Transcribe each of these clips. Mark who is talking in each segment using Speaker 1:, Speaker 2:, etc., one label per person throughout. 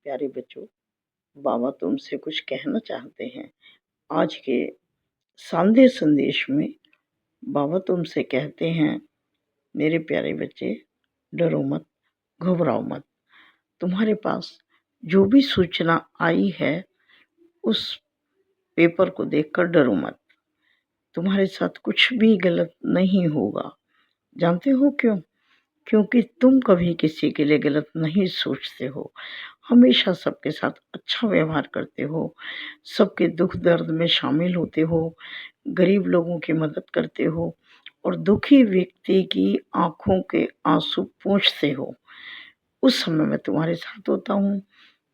Speaker 1: प्यारे बच्चों, बाबा तुमसे कुछ कहना चाहते हैं। आज के शानदार संदेश में बाबा तुमसे कहते हैं, मेरे प्यारे बच्चे, डरो मत, घबराओ मत। तुम्हारे पास जो भी सूचना आई है, उस पेपर को देखकर डरो मत। तुम्हारे साथ कुछ भी गलत नहीं होगा। जानते हो क्यों? क्योंकि तुम कभी किसी के लिए गलत नहीं सोचते हो। हमेशा सबके साथ अच्छा व्यवहार करते हो, सबके दुख दर्द में शामिल होते हो, गरीब लोगों की मदद करते हो और दुखी व्यक्ति की आंखों के आंसू पोंछते हो। उस समय मैं तुम्हारे साथ होता हूँ।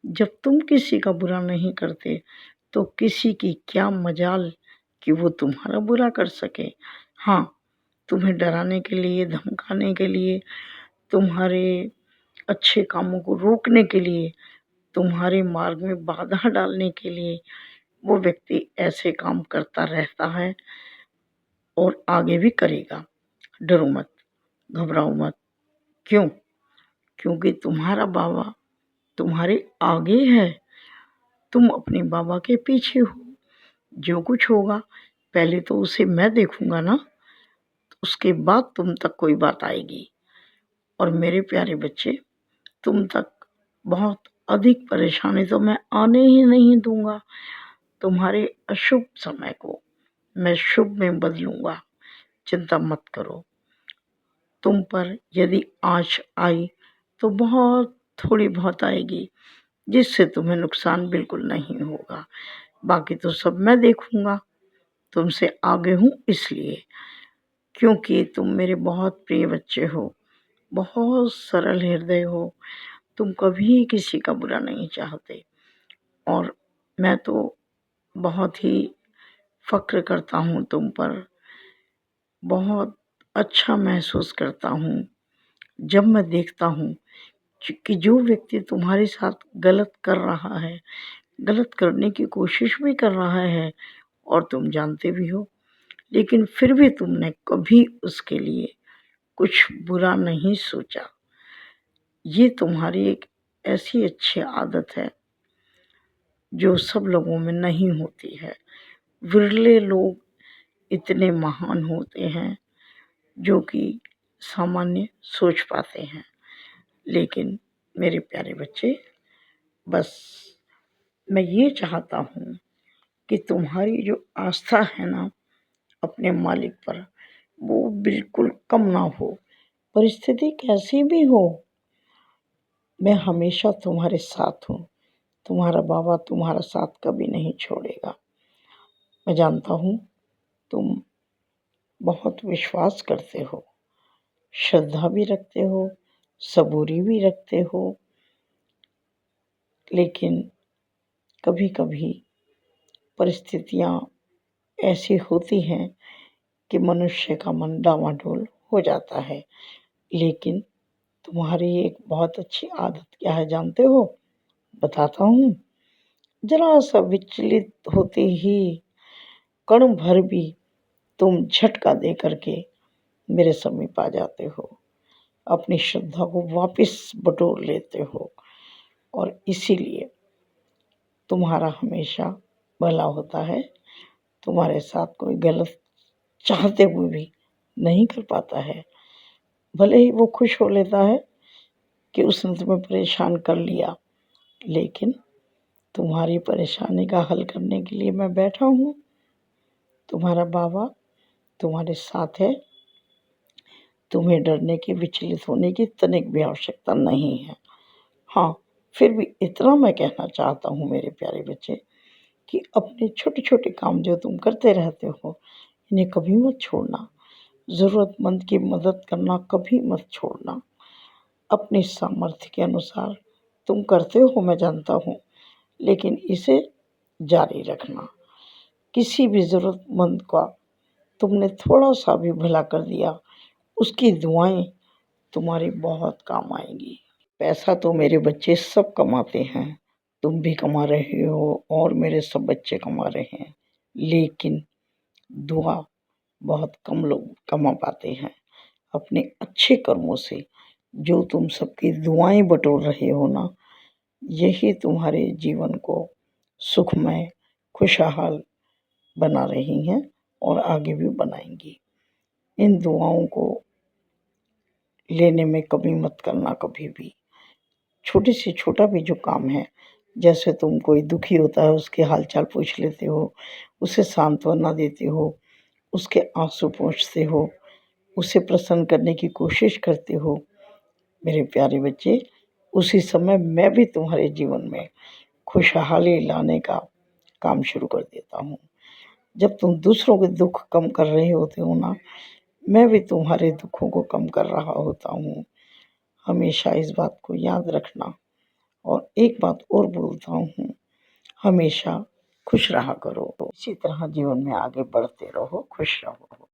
Speaker 1: जब तुम किसी का बुरा नहीं करते तो किसी की क्या मजाल कि वो तुम्हारा बुरा कर सके। हाँ, तुम्हें डराने के लिए, धमकाने के लिए, तुम्हारे अच्छे कामों को रोकने के लिए, तुम्हारे मार्ग में बाधा डालने के लिए वो व्यक्ति ऐसे काम करता रहता है और आगे भी करेगा। डरो मत, घबराओ मत। क्यों? क्योंकि तुम्हारा बाबा तुम्हारे आगे है, तुम अपने बाबा के पीछे हो। जो कुछ होगा पहले तो उसे मैं देखूंगा ना, उसके बाद तुम तक कोई बात आएगी। और मेरे प्यारे बच्चे, तुम तक बहुत अधिक परेशानी तो मैं आने ही नहीं दूंगा। तुम्हारे अशुभ समय को मैं शुभ में बदलूंगा। चिंता मत करो। तुम पर यदि आँच आई तो बहुत थोड़ी बहुत आएगी, जिससे तुम्हें नुकसान बिल्कुल नहीं होगा। बाकी तो सब मैं देखूंगा। तुमसे आगे हूँ इसलिए, क्योंकि तुम मेरे बहुत प्रिय बच्चे हो, बहुत सरल हृदय हो। तुम कभी किसी का बुरा नहीं चाहते और मैं तो बहुत ही फ़क्र करता हूँ तुम पर। बहुत अच्छा महसूस करता हूँ जब मैं देखता हूँ कि जो व्यक्ति तुम्हारे साथ गलत कर रहा है, गलत करने की कोशिश भी कर रहा है और तुम जानते भी हो, लेकिन फिर भी तुमने कभी उसके लिए कुछ बुरा नहीं सोचा। ये तुम्हारी एक ऐसी अच्छी आदत है जो सब लोगों में नहीं होती है। विरले लोग इतने महान होते हैं जो कि सामान्य सोच पाते हैं। लेकिन मेरे प्यारे बच्चे, बस मैं ये चाहता हूँ कि तुम्हारी जो आस्था है ना अपने मालिक पर, वो बिल्कुल कम ना हो। परिस्थिति कैसी भी हो, मैं हमेशा तुम्हारे साथ हूँ। तुम्हारा बाबा तुम्हारा साथ कभी नहीं छोड़ेगा। मैं जानता हूँ तुम बहुत विश्वास करते हो, श्रद्धा भी रखते हो, सबूरी भी रखते हो, लेकिन कभी कभी परिस्थितियाँ ऐसी होती हैं कि मनुष्य का मन डामाडोल हो जाता है। लेकिन तुम्हारी एक बहुत अच्छी आदत क्या है जानते हो? बताता हूँ। जरा सा विचलित होते ही कण भर भी तुम झटका दे करके मेरे समीप आ जाते हो, अपनी श्रद्धा को वापस बटोर लेते हो और इसीलिए तुम्हारा हमेशा भला होता है। तुम्हारे साथ कोई गलत चाहते हुए भी नहीं कर पाता है। भले ही वो खुश हो लेता है कि उसने तुम्हें परेशान कर लिया, लेकिन तुम्हारी परेशानी का हल करने के लिए मैं बैठा हूँ। तुम्हारा बाबा तुम्हारे साथ है। तुम्हें डरने की, विचलित होने की तनिक भी आवश्यकता नहीं है। हाँ, फिर भी इतना मैं कहना चाहता हूँ मेरे प्यारे बच्चे कि अपने छोटे छोटे काम जो तुम करते रहते हो, इन्हें कभी मत छोड़ना। ज़रूरतमंद की मदद करना कभी मत छोड़ना। अपने सामर्थ्य के अनुसार तुम करते हो, मैं जानता हूँ, लेकिन इसे जारी रखना। किसी भी ज़रूरतमंद का तुमने थोड़ा सा भी भला कर दिया, उसकी दुआएं तुम्हारी बहुत काम आएंगी। पैसा तो मेरे बच्चे सब कमाते हैं, तुम भी कमा रहे हो और मेरे सब बच्चे कमा रहे हैं, लेकिन दुआ बहुत कम लोग कमा पाते हैं। अपने अच्छे कर्मों से जो तुम सबकी दुआएं बटोर रहे हो ना, यही तुम्हारे जीवन को सुखमय, खुशहाल बना रही हैं और आगे भी बनाएंगी। इन दुआओं को लेने में कमी मत करना कभी भी। छोटे से छोटा भी जो काम है, जैसे तुम कोई दुखी होता है उसके हालचाल पूछ लेते हो, उसे सांत्वना देते हो, उसके आंसू पोंछते हो, उसे प्रसन्न करने की कोशिश करते हो। मेरे प्यारे बच्चे, उसी समय मैं भी तुम्हारे जीवन में खुशहाली लाने का काम शुरू कर देता हूँ। जब तुम दूसरों के दुख कम कर रहे होते हो ना, मैं भी तुम्हारे दुखों को कम कर रहा होता हूँ। हमेशा इस बात को याद रखना। और एक बात और बोलता हूँ, हमेशा खुश रहा करो। इसी तरह जीवन में आगे बढ़ते रहो, खुश रहो।